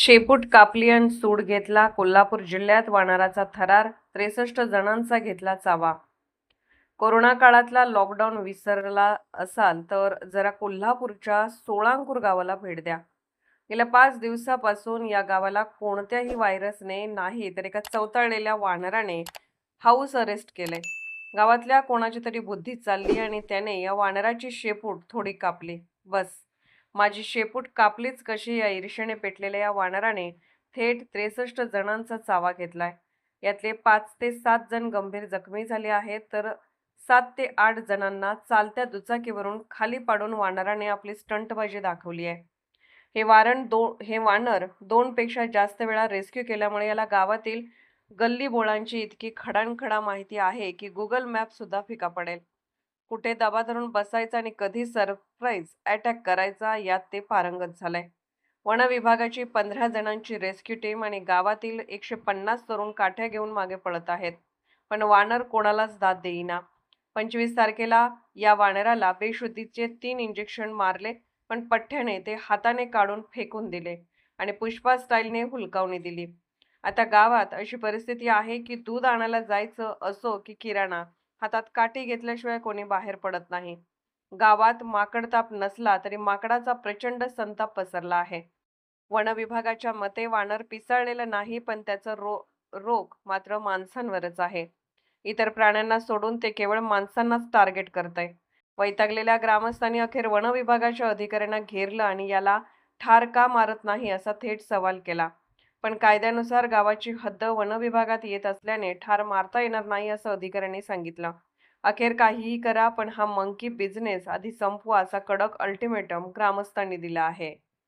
शेपूट कापली आणि सूड घेतला. कोल्हापूर जिल्ह्यात वानराचा थरार, 63 जणांचा घेतला चावा. कोरोना काळातला लॉकडाऊन विसरला असाल तर जरा कोल्हापूरच्या सोळांपूर गावाला भेट द्या. गेल्या 5 दिवसापासून या गावाला कोणत्याही व्हायरसने नाही तर एका चवताळलेल्या वानराने हाऊस अरेस्ट केलंय. गावातल्या कोणाची तरी बुद्धी चालली आणि त्याने या वानराची शेपूट थोडी कापली. बस, माझी शेपूट कापलीच कशी या ईर्ष्येने पेटलेल्या या वानराने थेट 63 जणांचा चावा घेतलाय. यातले 5 ते 7 जण गंभीर जखमी झाले आहेत, तर 7 ते 8 जणांना चालत्या दुचाकीवरून खाली पाडून वानराने आपली स्टंटबाजी दाखवली आहे. हे वानर 2 पेक्षा जास्त वेळा रेस्क्यू केल्यामुळे याला गावातील गल्लीबोळांची इतकी खडानखडा माहिती आहे की गुगल मॅप सुद्धा फिका पडेल. कुठे दबा धरून बसायचा आणि कधी सरप्राईज अटॅक करायचा यात ते पारंगत झालंय. वन विभागाची 15 जणांची रेस्क्यू टीम आणि गावातील 150 तरुण काठ्या घेऊन मागे पळत आहेत, पण वानर कोणालाच दाद देईना. 25 तारखेला या वानराला बेशुद्धीचे 3 इंजेक्शन मारले, पण पठ्ठ्याने ते हाताने काढून फेकून दिले आणि पुष्पा स्टाईलने हुलकावणी दिली. आता गावात अशी परिस्थिती आहे की दूध आणायला जायचं असो की किराणा, हातात काठी घेतल्याशिवाय कोणी बाहेर पडत नाही. गावात माकडताप नसला तरी माकडाचा प्रचंड संताप पसरला आहे. वन विभागाच्या मते वानर पिसाळलेलं नाही, पण त्याचं रोग मात्र माणसांवरच आहे. इतर प्राण्यांना सोडून ते केवळ माणसांनाच टार्गेट करतंय. वैतागलेल्या ग्रामस्थांनी अखेर वन विभागाच्या अधिकाऱ्यांना घेरलं आणि याला ठार का मारत नाही असा थेट सवाल केला. पण कायद्यानुसार गावाची हद्द वन विभागात येत असल्याने ठार मारता येणार नाही असं अधिकाऱ्यांनी सांगितलं. अखेर काहीही करा, पण हा मंकी बिझनेस आधी संपवा असा कडक अल्टिमेटम ग्रामस्थांनी दिला आहे.